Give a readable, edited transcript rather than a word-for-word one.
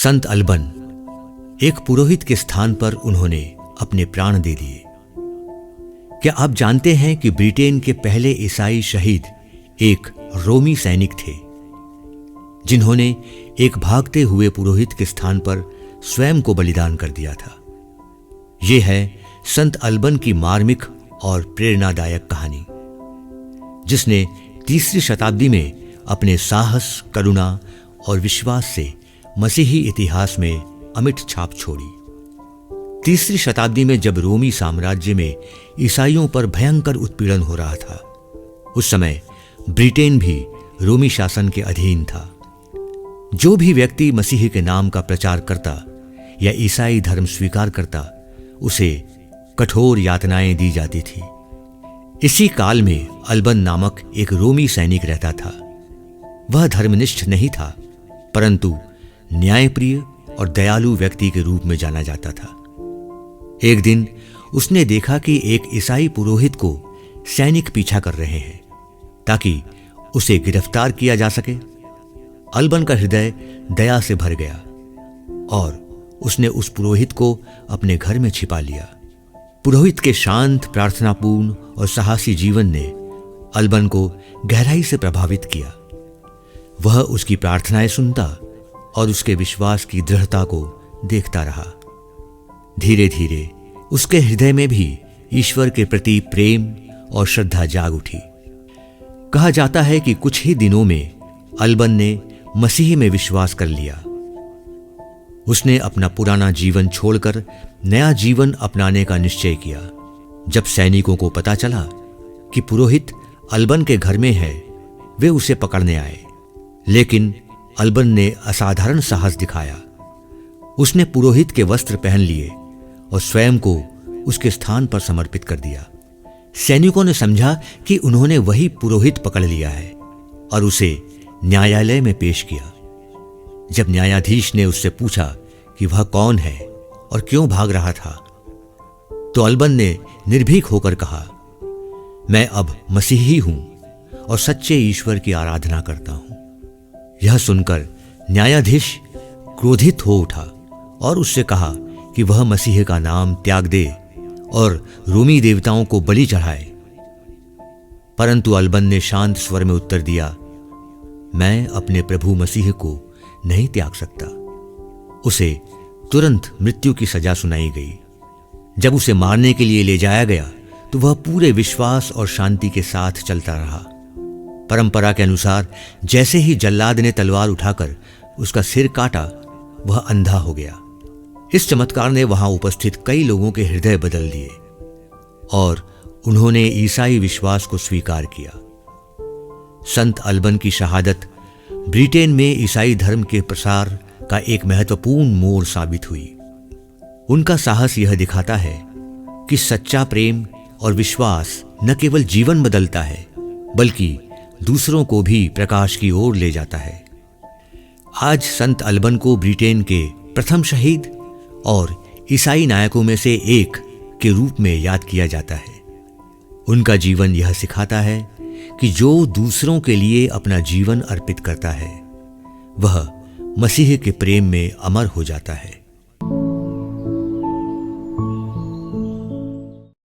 संत अल्बन, एक पुरोहित के स्थान पर उन्होंने अपने प्राण दे दिए। क्या आप जानते हैं कि ब्रिटेन के पहले ईसाई शहीद एक रोमी सैनिक थे, जिन्होंने एक भागते हुए पुरोहित के स्थान पर स्वयं को बलिदान कर दिया था। यह है संत अल्बन की मार्मिक और प्रेरणादायक कहानी, जिसने तीसरी शताब्दी में अपने साहस, करुणा और विश्वास से मसीही इतिहास में अमिट छाप छोड़ी। तीसरी शताब्दी में जब रोमी साम्राज्य में ईसाइयों पर भयंकर उत्पीड़न हो रहा था, उस समय ब्रिटेन भी रोमी शासन के अधीन था। जो भी व्यक्ति मसीह के नाम का प्रचार करता या ईसाई धर्म स्वीकार करता, उसे कठोर यातनाएं दी जाती थी। इसी काल में अल्बन नामक एक रोमी सैनिक रहता था। वह धर्मनिष्ठ नहीं था, परंतु न्यायप्रिय और दयालु व्यक्ति के रूप में जाना जाता था। एक दिन उसने देखा कि एक ईसाई पुरोहित को सैनिक पीछा कर रहे हैं ताकि उसे गिरफ्तार किया जा सके। अल्बन का हृदय दया से भर गया और उसने उस पुरोहित को अपने घर में छिपा लिया। पुरोहित के शांत, प्रार्थनापूर्ण और साहसी जीवन ने अल्बन को गहराई से प्रभावित किया। वह उसकी प्रार्थनाएं सुनता और उसके विश्वास की दृढ़ता को देखता रहा। धीरे धीरे उसके हृदय में भी ईश्वर के प्रति प्रेम और श्रद्धा जाग उठी। कहा जाता है कि कुछ ही दिनों में अल्बन ने मसीह में विश्वास कर लिया। उसने अपना पुराना जीवन छोड़कर नया जीवन अपनाने का निश्चय किया। जब सैनिकों को पता चला कि पुरोहित अल्बन के घर में है, वे उसे पकड़ने आए, लेकिन अल्बन ने असाधारण साहस दिखाया। उसने पुरोहित के वस्त्र पहन लिए और स्वयं को उसके स्थान पर समर्पित कर दिया। सैनिकों ने समझा कि उन्होंने वही पुरोहित पकड़ लिया है और उसे न्यायालय में पेश किया। जब न्यायाधीश ने उससे पूछा कि वह कौन है और क्यों भाग रहा था, तो अल्बन ने निर्भीक होकर कहा, मैं अब मसीही हूं और सच्चे ईश्वर की आराधना करता हूं। यह सुनकर न्यायाधीश क्रोधित हो उठा और उससे कहा कि वह मसीह का नाम त्याग दे और रोमी देवताओं को बलि चढ़ाए। परंतु अल्बन ने शांत स्वर में उत्तर दिया, मैं अपने प्रभु मसीह को नहीं त्याग सकता। उसे तुरंत मृत्यु की सजा सुनाई गई। जब उसे मारने के लिए ले जाया गया तो वह पूरे विश्वास और शांति के साथ चलता रहा। परंपरा के अनुसार जैसे ही जल्लाद ने तलवार उठाकर उसका सिर काटा, वह अंधा हो गया। इस चमत्कार ने वहां उपस्थित कई लोगों के हृदय बदल दिए और उन्होंने ईसाई विश्वास को स्वीकार किया। संत अल्बन की शहादत ब्रिटेन में ईसाई धर्म के प्रसार का एक महत्वपूर्ण मोड़ साबित हुई। उनका साहस यह दिखाता है कि सच्चा प्रेम और विश्वास न केवल जीवन बदलता है, बल्कि दूसरों को भी प्रकाश की ओर ले जाता है। आज संत अल्बन को ब्रिटेन के प्रथम शहीद और ईसाई नायकों में से एक के रूप में याद किया जाता है। उनका जीवन यह सिखाता है कि जो दूसरों के लिए अपना जीवन अर्पित करता है, वह मसीह के प्रेम में अमर हो जाता है।